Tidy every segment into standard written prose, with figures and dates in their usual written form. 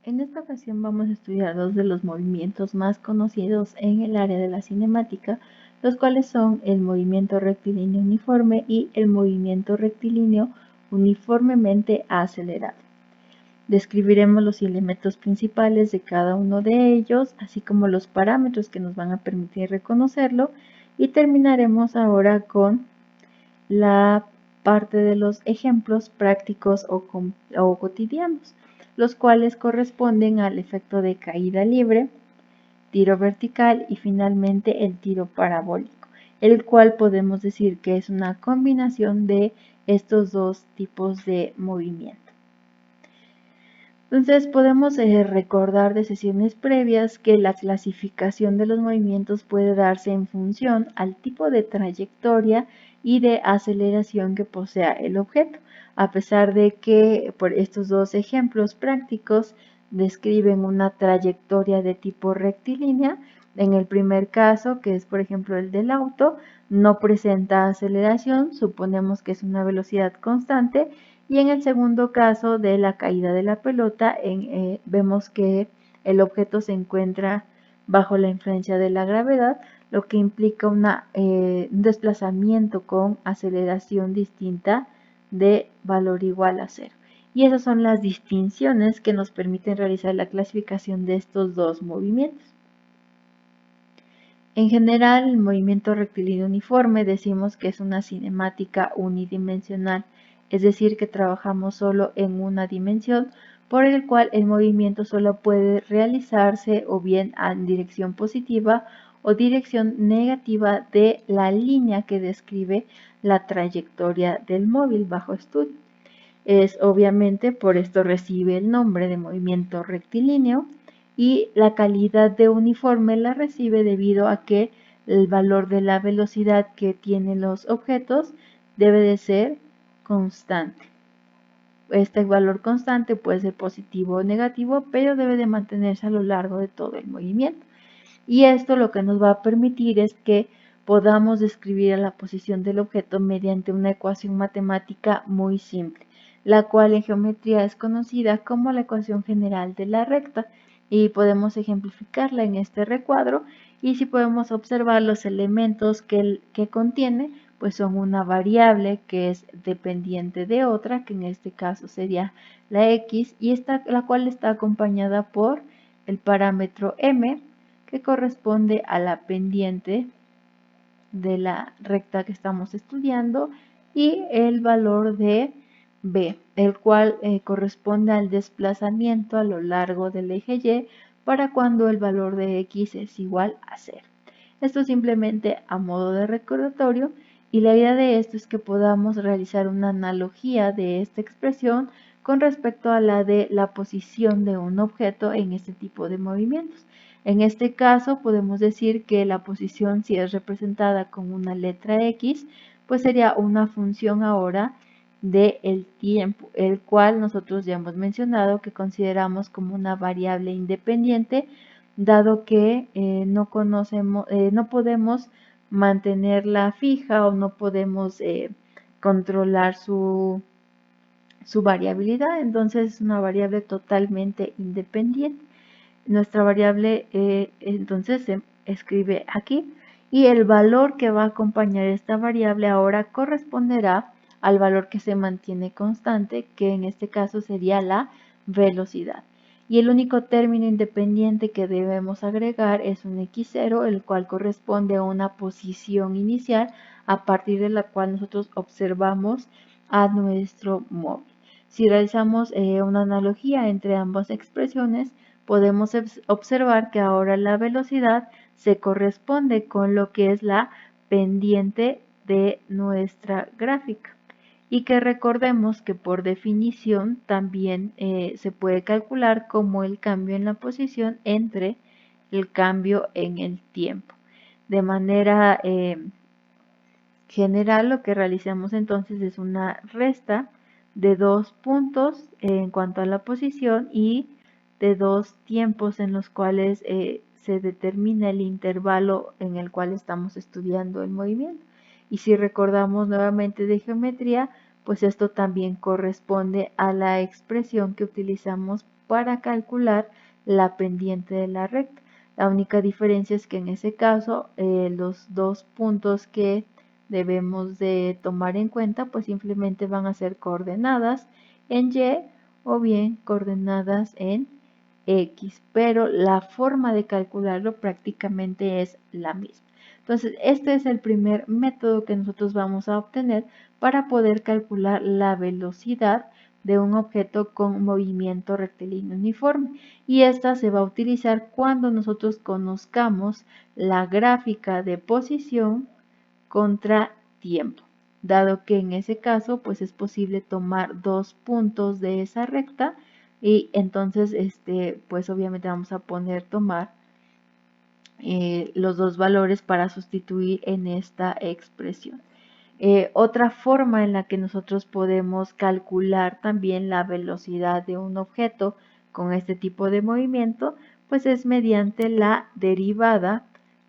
En esta ocasión vamos a estudiar dos de los movimientos más conocidos en el área de la cinemática, los cuales son el movimiento rectilíneo uniforme y el movimiento rectilíneo uniformemente acelerado. Describiremos los elementos principales de cada uno de ellos, así como los parámetros que nos van a permitir reconocerlo, y terminaremos ahora con la parte de los ejemplos prácticos o cotidianos, los cuales corresponden al efecto de caída libre, tiro vertical y finalmente el tiro parabólico, el cual podemos decir que es una combinación de estos dos tipos de movimiento. Entonces podemos recordar de sesiones previas que la clasificación de los movimientos puede darse en función al tipo de trayectoria y de aceleración que posea el objeto, a pesar de que por estos dos ejemplos prácticos describen una trayectoria de tipo rectilínea. En el primer caso, que es por ejemplo el del auto, no presenta aceleración, suponemos que es una velocidad constante, y en el segundo caso de la caída de la pelota, vemos que el objeto se encuentra bajo la influencia de la gravedad, lo que implica un desplazamiento con aceleración distinta de valor igual a 0. Y esas son las distinciones que nos permiten realizar la clasificación de estos dos movimientos. En general, el movimiento rectilíneo uniforme decimos que es una cinemática unidimensional, es decir, que trabajamos solo en una dimensión, por el cual el movimiento solo puede realizarse o bien en dirección positiva o dirección negativa de la línea que describe la trayectoria del móvil bajo estudio. Obviamente por esto recibe el nombre de movimiento rectilíneo, y la calidad de uniforme la recibe debido a que el valor de la velocidad que tienen los objetos debe de ser constante. Este valor constante puede ser positivo o negativo, pero debe de mantenerse a lo largo de todo el movimiento. Y esto lo que nos va a permitir es que podamos describir la posición del objeto mediante una ecuación matemática muy simple, la cual en geometría es conocida como la ecuación general de la recta, y podemos ejemplificarla en este recuadro. Y si podemos observar los elementos que contiene, pues son una variable que es dependiente de otra, que en este caso sería la x, y la cual está acompañada por el parámetro m, que corresponde a la pendiente de la recta que estamos estudiando, y el valor de b, el cual corresponde al desplazamiento a lo largo del eje y para cuando el valor de x es igual a 0. Esto simplemente a modo de recordatorio, y la idea de esto es que podamos realizar una analogía de esta expresión con respecto a la de la posición de un objeto en este tipo de movimientos. En este caso podemos decir que la posición, si es representada con una letra x, pues sería una función ahora del tiempo, el cual nosotros ya hemos mencionado que consideramos como una variable independiente, dado que no podemos mantenerla fija o no podemos controlar su variabilidad. Entonces es una variable totalmente independiente. Nuestra variable entonces se escribe aquí, y el valor que va a acompañar esta variable ahora corresponderá al valor que se mantiene constante, que en este caso sería la velocidad. Y el único término independiente que debemos agregar es un x0, el cual corresponde a una posición inicial a partir de la cual nosotros observamos a nuestro móvil. Si realizamos una analogía entre ambas expresiones, podemos observar que ahora la velocidad se corresponde con lo que es la pendiente de nuestra gráfica, y que recordemos que por definición también se puede calcular como el cambio en la posición entre el cambio en el tiempo. De manera general, lo que realizamos entonces es una resta de 2 puntos en cuanto a la posición y de 2 tiempos en los cuales se determina el intervalo en el cual estamos estudiando el movimiento. Y si recordamos nuevamente de geometría, pues esto también corresponde a la expresión que utilizamos para calcular la pendiente de la recta. La única diferencia es que en ese caso los dos puntos que debemos de tomar en cuenta pues simplemente van a ser coordenadas en Y o bien coordenadas en X, pero la forma de calcularlo prácticamente es la misma. Entonces, este es el primer método que nosotros vamos a obtener para poder calcular la velocidad de un objeto con movimiento rectilíneo uniforme. Y esta se va a utilizar cuando nosotros conozcamos la gráfica de posición contra tiempo, dado que en ese caso pues es posible tomar dos puntos de esa recta y entonces pues obviamente vamos a tomar los dos valores para sustituir en esta expresión. Otra forma en la que nosotros podemos calcular también la velocidad de un objeto con este tipo de movimiento, pues es mediante la derivada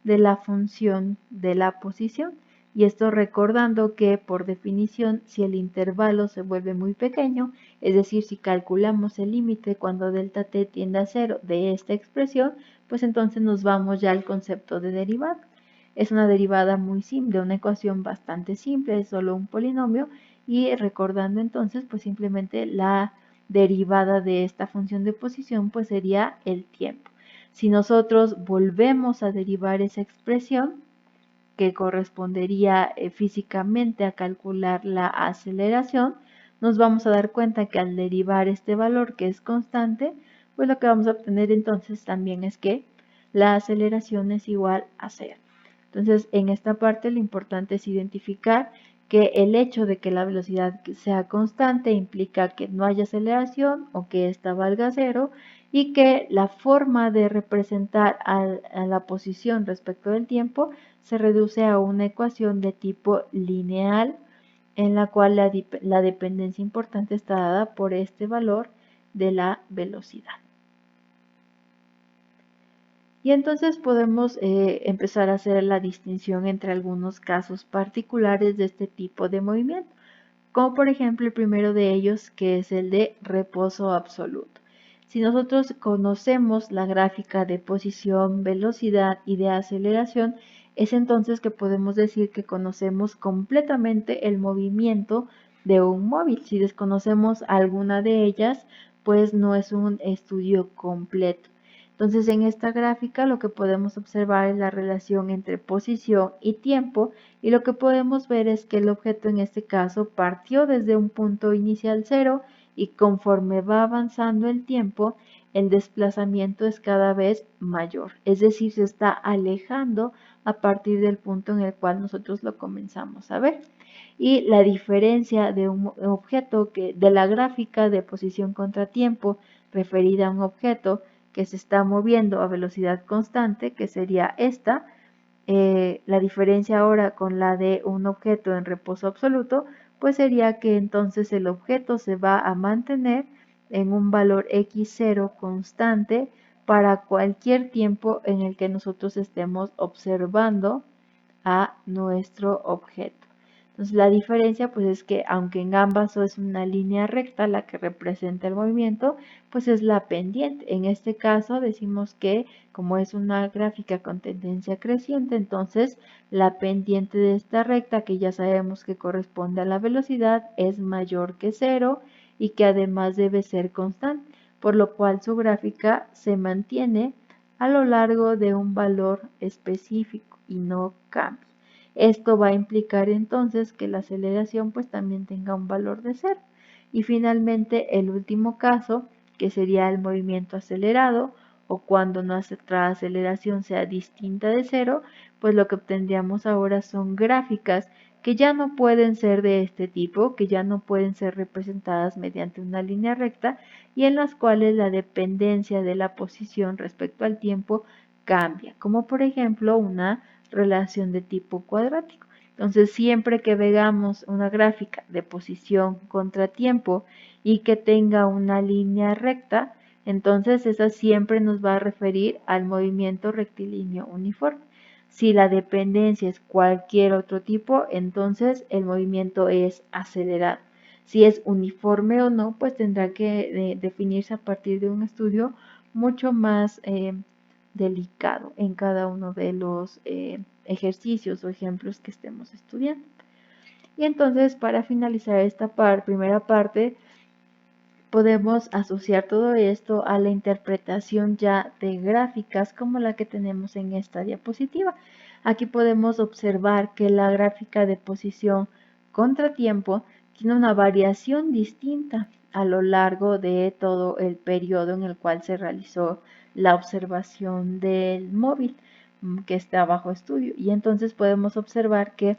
de la función de la posición. Y esto recordando que por definición, si el intervalo se vuelve muy pequeño, es decir, si calculamos el límite cuando delta t tiende a 0 de esta expresión, pues entonces nos vamos ya al concepto de derivada. Es una derivada muy simple, una ecuación bastante simple, es solo un polinomio y recordando entonces pues simplemente la derivada de esta función de posición pues sería el tiempo. Si nosotros volvemos a derivar esa expresión que correspondería físicamente a calcular la aceleración, nos vamos a dar cuenta que al derivar este valor que es constante, pues lo que vamos a obtener entonces también es que la aceleración es igual a 0. Entonces, en esta parte lo importante es identificar que el hecho de que la velocidad sea constante implica que no haya aceleración o que ésta valga 0 y que la forma de representar a la posición respecto del tiempo se reduce a una ecuación de tipo lineal en la cual la dependencia importante está dada por este valor de la velocidad. Y entonces podemos empezar a hacer la distinción entre algunos casos particulares de este tipo de movimiento, como por ejemplo el primero de ellos que es el de reposo absoluto. Si nosotros conocemos la gráfica de posición, velocidad y de aceleración, es entonces que podemos decir que conocemos completamente el movimiento de un móvil. Si desconocemos alguna de ellas, pues no es un estudio completo. Entonces en esta gráfica lo que podemos observar es la relación entre posición y tiempo y lo que podemos ver es que el objeto en este caso partió desde un punto inicial 0 y conforme va avanzando el tiempo el desplazamiento es cada vez mayor, es decir, se está alejando a partir del punto en el cual nosotros lo comenzamos a ver. Y la diferencia de un objeto de la gráfica de posición contra tiempo referida a un objeto que se está moviendo a velocidad constante, que sería esta, la diferencia ahora con la de un objeto en reposo absoluto, pues sería que entonces el objeto se va a mantener en un valor x0 constante para cualquier tiempo en el que nosotros estemos observando a nuestro objeto. Entonces la diferencia pues es que aunque en ambas es una línea recta la que representa el movimiento, pues es la pendiente. En este caso decimos que como es una gráfica con tendencia creciente, entonces la pendiente de esta recta, que ya sabemos que corresponde a la velocidad, es mayor que 0 y que además debe ser constante, por lo cual su gráfica se mantiene a lo largo de un valor específico y no cambia. Esto va a implicar entonces que la aceleración pues también tenga un valor de 0. Y finalmente el último caso, que sería el movimiento acelerado o cuando nuestra aceleración sea distinta de 0, pues lo que obtendríamos ahora son gráficas que ya no pueden ser de este tipo, que ya no pueden ser representadas mediante una línea recta y en las cuales la dependencia de la posición respecto al tiempo cambia, como por ejemplo una relación de tipo cuadrático. Entonces, siempre que veamos una gráfica de posición contra tiempo y que tenga una línea recta, entonces esa siempre nos va a referir al movimiento rectilíneo uniforme. Si la dependencia es cualquier otro tipo, entonces el movimiento es acelerado. Si es uniforme o no, pues tendrá que definirse a partir de un estudio mucho más delicado en cada uno de los ejercicios o ejemplos que estemos estudiando. Y entonces, para finalizar esta primera parte, podemos asociar todo esto a la interpretación ya de gráficas como la que tenemos en esta diapositiva. Aquí podemos observar que la gráfica de posición contratiempo tiene una variación distinta a lo largo de todo el periodo en el cual se realizó la observación del móvil que está bajo estudio. Y entonces podemos observar que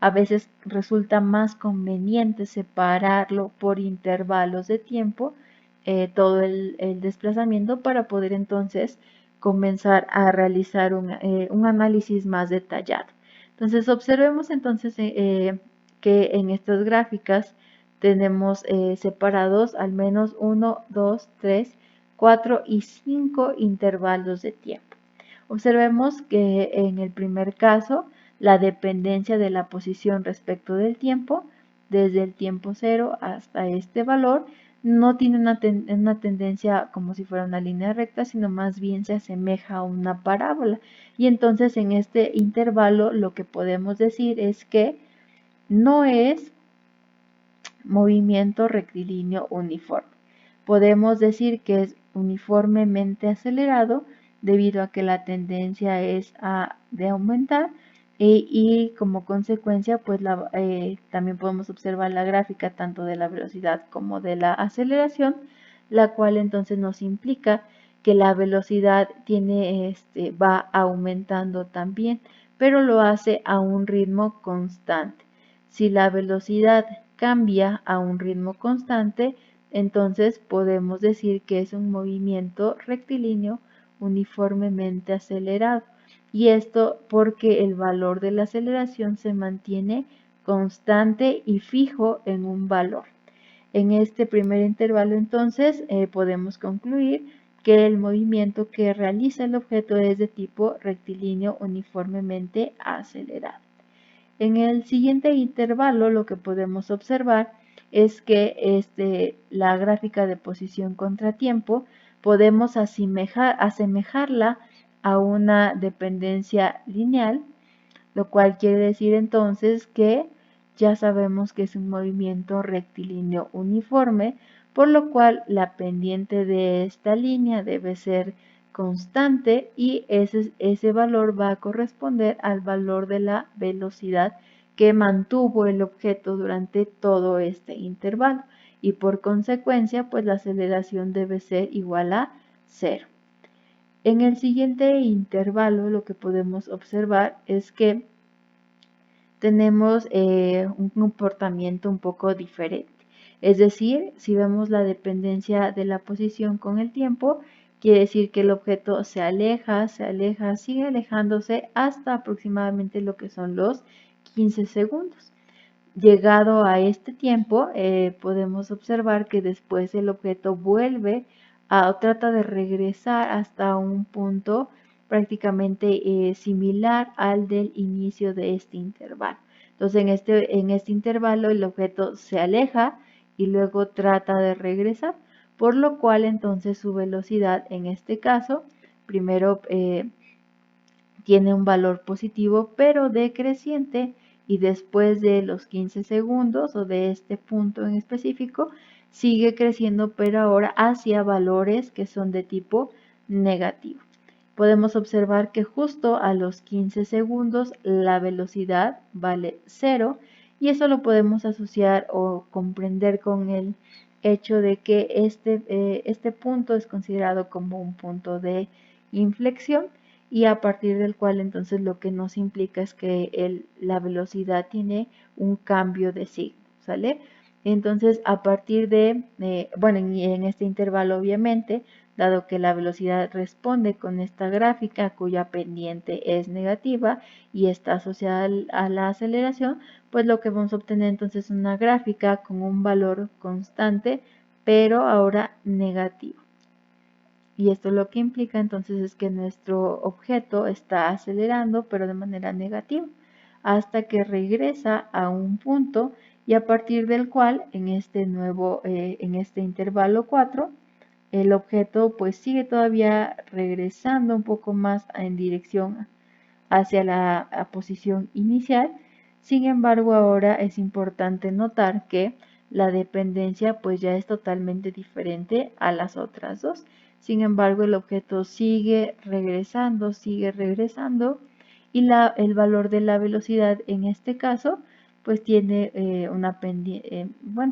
a veces resulta más conveniente separarlo por intervalos de tiempo, todo el desplazamiento, para poder entonces comenzar a realizar un análisis más detallado. Entonces observemos entonces que en estas gráficas tenemos separados al menos 1, 2, 3, 4 y 5 intervalos de tiempo. Observemos que en el primer caso, la dependencia de la posición respecto del tiempo, desde el tiempo cero hasta este valor, no tiene una tendencia como si fuera una línea recta, sino más bien se asemeja a una parábola. Y entonces en este intervalo lo que podemos decir es que no es movimiento rectilíneo uniforme. Podemos decir que es uniformemente acelerado debido a que la tendencia es de aumentar y como consecuencia pues también podemos observar la gráfica tanto de la velocidad como de la aceleración, la cual entonces nos implica que la velocidad va aumentando también, pero lo hace a un ritmo constante. Si la velocidad cambia a un ritmo constante, entonces podemos decir que es un movimiento rectilíneo uniformemente acelerado. Y esto porque el valor de la aceleración se mantiene constante y fijo en un valor. En este primer intervalo entonces podemos concluir que el movimiento que realiza el objeto es de tipo rectilíneo uniformemente acelerado. En el siguiente intervalo lo que podemos observar es que la gráfica de posición contratiempo podemos asemejarla a una dependencia lineal, lo cual quiere decir entonces que ya sabemos que es un movimiento rectilíneo uniforme, por lo cual la pendiente de esta línea debe ser constante y ese valor va a corresponder al valor de la velocidad que mantuvo el objeto durante todo este intervalo y por consecuencia pues la aceleración debe ser igual a 0. En el siguiente intervalo lo que podemos observar es que tenemos un comportamiento un poco diferente. Es decir, si vemos la dependencia de la posición con el tiempo, quiere decir que el objeto se aleja, sigue alejándose hasta aproximadamente lo que son los 15 segundos. Llegado a este tiempo, podemos observar que después el objeto trata de regresar hasta un punto prácticamente similar al del inicio de este intervalo. Entonces, en este intervalo el objeto se aleja y luego trata de regresar, por lo cual entonces su velocidad en este caso, primero tiene un valor positivo pero decreciente y después de los 15 segundos o de este punto en específico sigue creciendo pero ahora hacia valores que son de tipo negativo. Podemos observar que justo a los 15 segundos la velocidad vale 0 y eso lo podemos asociar o comprender con el hecho de que este punto es considerado como un punto de inflexión y a partir del cual entonces lo que nos implica es que la velocidad tiene un cambio de signo, ¿sale? Entonces a partir bueno, en este intervalo obviamente, dado que la velocidad responde con esta gráfica cuya pendiente es negativa y está asociada a la aceleración, pues lo que vamos a obtener entonces es una gráfica con un valor constante, pero ahora negativo. Y esto lo que implica entonces es que nuestro objeto está acelerando pero de manera negativa hasta que regresa a un punto y a partir del cual en este intervalo 4, el objeto pues sigue todavía regresando un poco más en dirección hacia la posición inicial. Sin embargo, ahora es importante notar que la dependencia pues ya es totalmente diferente a las otras dos. Sin embargo, el objeto sigue regresando y el valor de la velocidad en este caso pues tiene,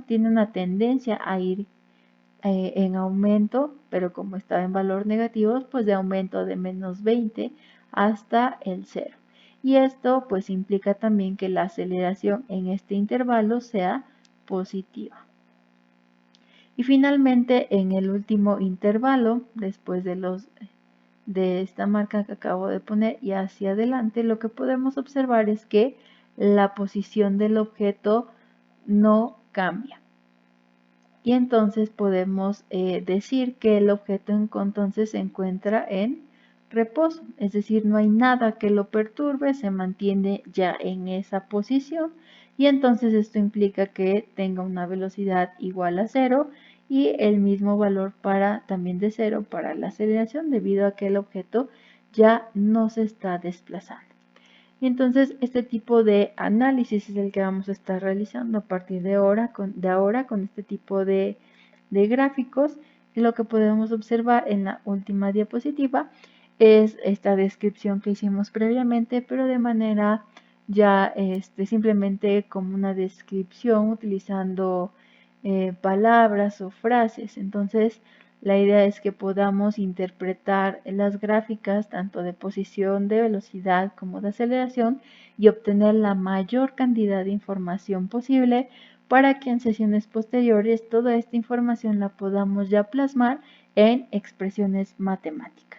tiene una tendencia a ir en aumento, pero como estaba en valor negativo, pues de aumento de -20 hasta el 0. Y esto pues implica también que la aceleración en este intervalo sea positiva. Y finalmente en el último intervalo, después de esta marca que acabo de poner y hacia adelante, lo que podemos observar es que la posición del objeto no cambia. Y entonces podemos decir que el objeto entonces se encuentra en reposo, es decir, no hay nada que lo perturbe, se mantiene ya en esa posición y entonces esto implica que tenga una velocidad igual a 0 y el mismo valor también de 0 para la aceleración debido a que el objeto ya no se está desplazando. Y entonces este tipo de análisis es el que vamos a estar realizando a partir de ahora con este tipo de gráficos. Y lo que podemos observar en la última diapositiva es esta descripción que hicimos previamente, pero de manera ya simplemente como una descripción utilizando palabras o frases. Entonces, la idea es que podamos interpretar las gráficas tanto de posición, de velocidad como de aceleración y obtener la mayor cantidad de información posible para que en sesiones posteriores toda esta información la podamos ya plasmar en expresiones matemáticas.